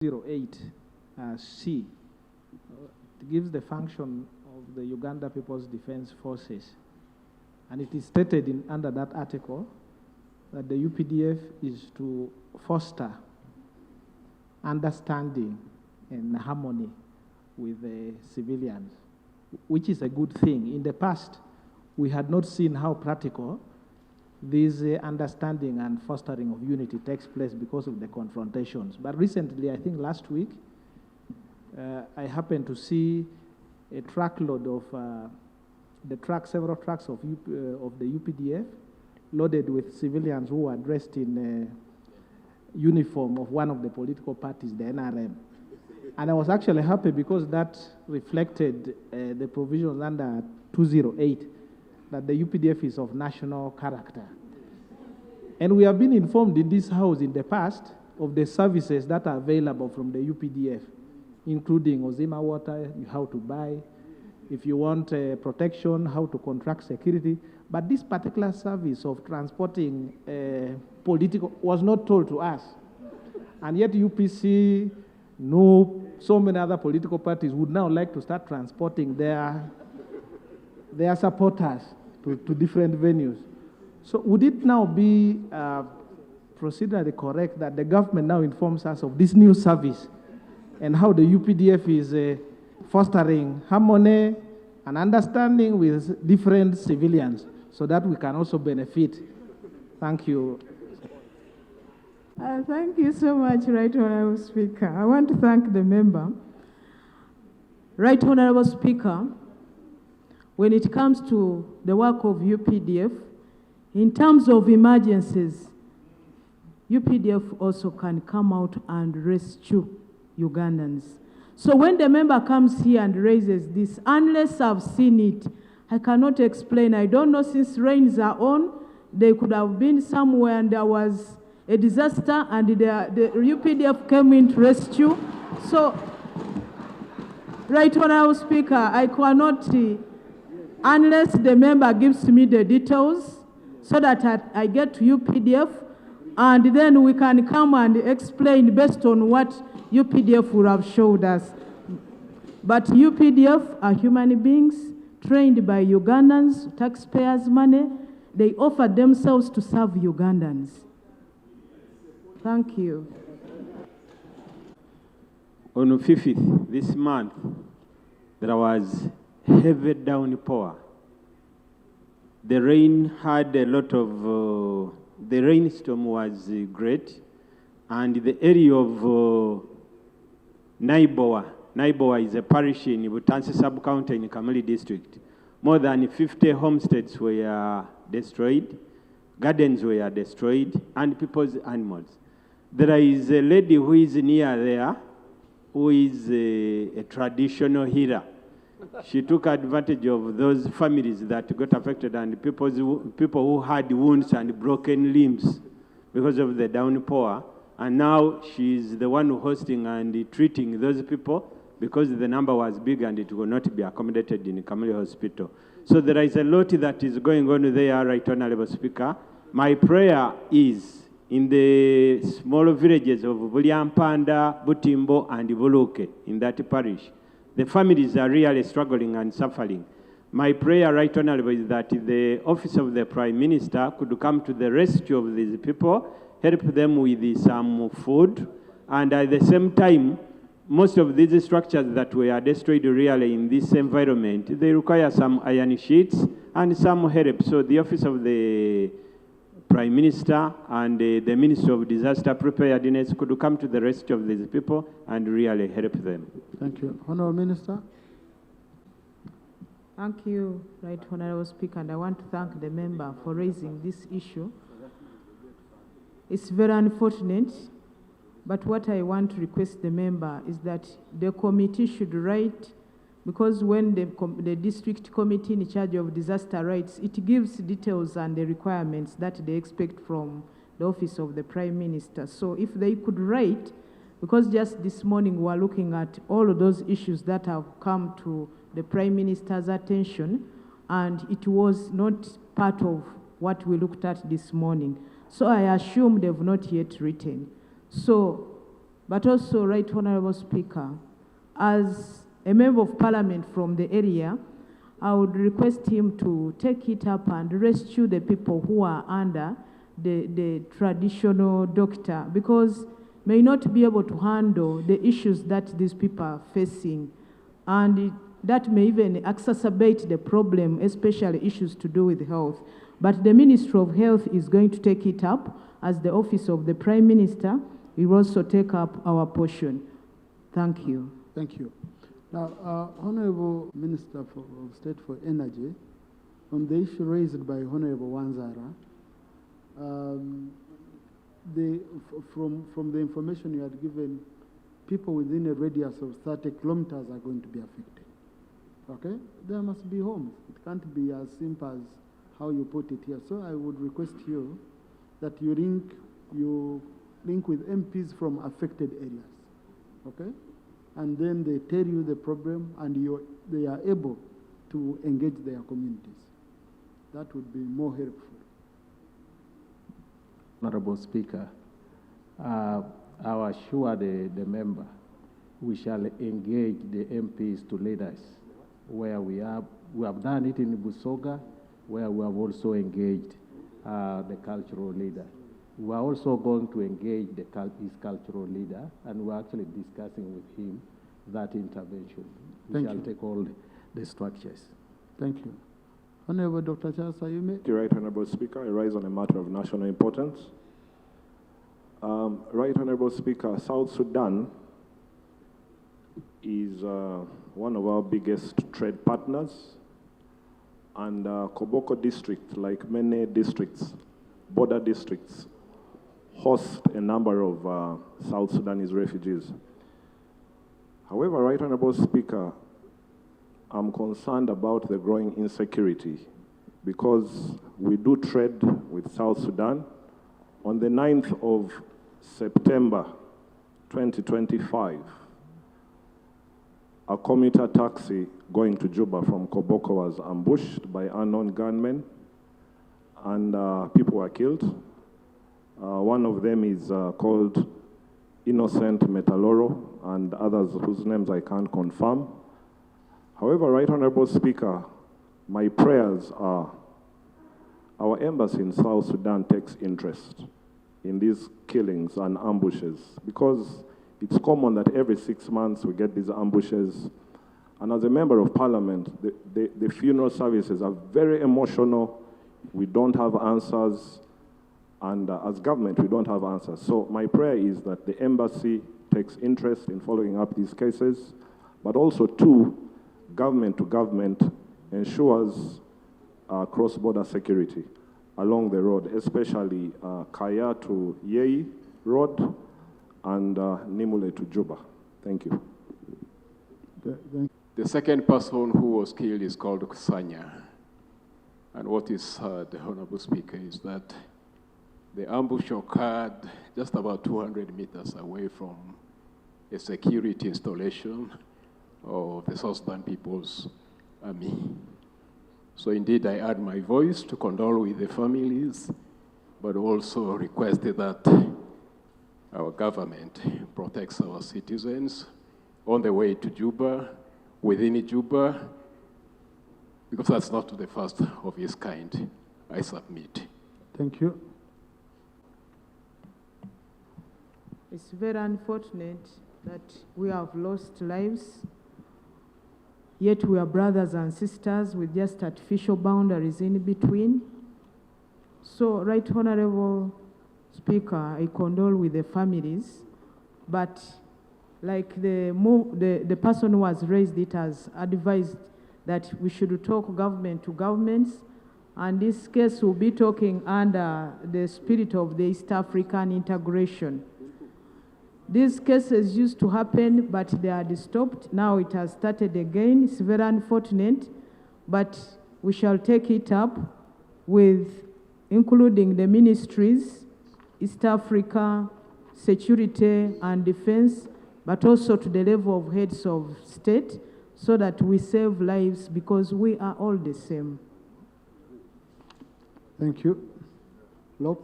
208C. It gives the function of the Uganda People's Defense Forces. And it is stated under that article that the UPDF is to foster understanding and harmony with the civilians, which is a good thing. In the past, we had not seen how practical this understanding and fostering of unity takes place because of the confrontations. But recently, I think last week, I happened to see a truckload of several trucks of the UPDF loaded with civilians who were dressed in uniform of one of the political parties, the NRM. And I was actually happy because that reflected the provisions under 208 that the UPDF is of national character. And we have been informed in this house in the past of the services that are available from the UPDF, including Ozima water, how to buy, if you want protection, how to contract security. But this particular service of transporting political was not told to us. And yet UPC, so many other political parties would now like to start transporting their supporters to different venues. So would it now be procedurally correct that the government now informs us of this new service and how the UPDF is fostering harmony and understanding with different civilians so that we can also benefit? Thank you. Thank you so much, Right Honourable Speaker. I want to thank the member. Right Honourable Speaker, when it comes to the work of UPDF, in terms of emergencies, UPDF also can come out and rescue Ugandans. So when the member comes here and raises this, unless I've seen it, I cannot explain. I don't know, since rains are on, they could have been somewhere and there was a disaster and the UPDF came in to rescue. So, Right Honourable Speaker, I cannot, unless the member gives me the details so that I get to UPDF and then we can come and explain based on what UPDF would have showed us. But UPDF are human beings trained by Ugandans, taxpayers' money. They offer themselves to serve Ugandans. Thank you. On the 5th this month, there was heavy downpour. The rain had a lot of, the rainstorm was great, and the area of Naiboa is a parish in Butansi sub-county in Kamuli district. More than 50 homesteads were destroyed, gardens were destroyed, and people's animals. There is a lady who is near there, who is a traditional healer. She took advantage of those families that got affected and people who had wounds and broken limbs because of the downpour. And now she's the one hosting and treating those people because the number was big and it will not be accommodated in Kamuli Hospital. So there is a lot that is going on there, Right Honourable Speaker. My prayer is in the small villages of Bulyampanda, Butimbo, and Buluke in that parish. The families are really struggling and suffering. My prayer, Right Honourable, is that the Office of the Prime Minister could come to the rescue of these people, help them with some food, and at the same time, most of these structures that were destroyed really in this environment, they require some iron sheets and some help. So the Office of the Prime Minister and the Minister of Disaster Preparedness could come to the rescue of these people and really help them. Thank you. Honourable Minister. Thank you, Right Honourable Speaker, and I want to thank the member for raising this issue. It's very unfortunate, but what I want to request the member is that the committee should write, because when the district committee in charge of disaster writes, it gives details and the requirements that they expect from the Office of the Prime Minister. So if they could write, because just this morning we're looking at all of those issues that have come to the Prime Minister's attention, and it was not part of what we looked at this morning. So I assume they've not yet written. So But also, Right Honorable Speaker, as a member of parliament from the area, I would request him to take it up and rescue the people who are under the traditional doctor, because may not be able to handle the issues that these people are facing. And that may even exacerbate the problem, especially issues to do with health. But the Ministry of Health is going to take it up as the Office of the Prime Minister. We will also take up our portion. Thank you. Thank you. Now, Honorable Minister of State for Energy, on the issue raised by Honorable Wanzara, from the information you had given, people within a radius of 30 kilometers are going to be affected. Okay? There must be homes. It can't be as simple as how you put it here. So I would request you that you link with MPs from affected areas. Okay? And then they tell you the problem, and they are able to engage their communities. That would be more helpful. Honorable Speaker, I assure the member we shall engage the MPs to lead us where we have done it in Busoga, where we have also engaged the cultural leader. We are also going to engage his cultural leader, and we're actually discussing with him that intervention. We shall take all the structures. Thank you. Honorable Dr. Charles Ayume. Thank you, Right Honorable Speaker. I rise on a matter of national importance. Right Honorable Speaker, South Sudan is one of our biggest trade partners, and Koboko district, like many districts, border districts, host a number of South Sudanese refugees. However, Right Honorable Speaker, I'm concerned about the growing insecurity because we do trade with South Sudan. On the 9th of September 2025, a commuter taxi going to Juba from Koboko was ambushed by unknown gunmen, and people were killed. One of them is called Innocent Metaloro, and others whose names I can't confirm. However, Right Honorable Speaker, my prayers are our embassy in South Sudan takes interest in these killings and ambushes, because it's common that every 6 months we get these ambushes. And as a member of parliament, the funeral services are very emotional. We don't have answers. And as government, we don't have answers. So my prayer is that the embassy takes interest in following up these cases, but also, two, government to government ensures cross-border security along the road, especially Kaya to Yei Road and Nimule to Juba. Thank you. The second person who was killed is called Kusanya. And what is the Honorable Speaker is that the ambush occurred just about 200 meters away from a security installation of the South Sudan People's Army. So indeed, I add my voice to condole with the families, but also requested that our government protects our citizens on the way to Juba, within Juba, because that's not the first of its kind, I submit. Thank you. It's very unfortunate that we have lost lives, yet we are brothers and sisters with just artificial boundaries in between. So, Right Honorable Speaker, I condole with the families, but like the person who has raised it has advised that we should talk government to governments, and this case will be talking under the spirit of the East African integration. These cases used to happen, but they are stopped. Now it has started again. It's very unfortunate, but we shall take it up with, including the ministries, East Africa, security and defense, but also to the level of heads of state, so that we save lives, because we are all the same. Thank you. Lop.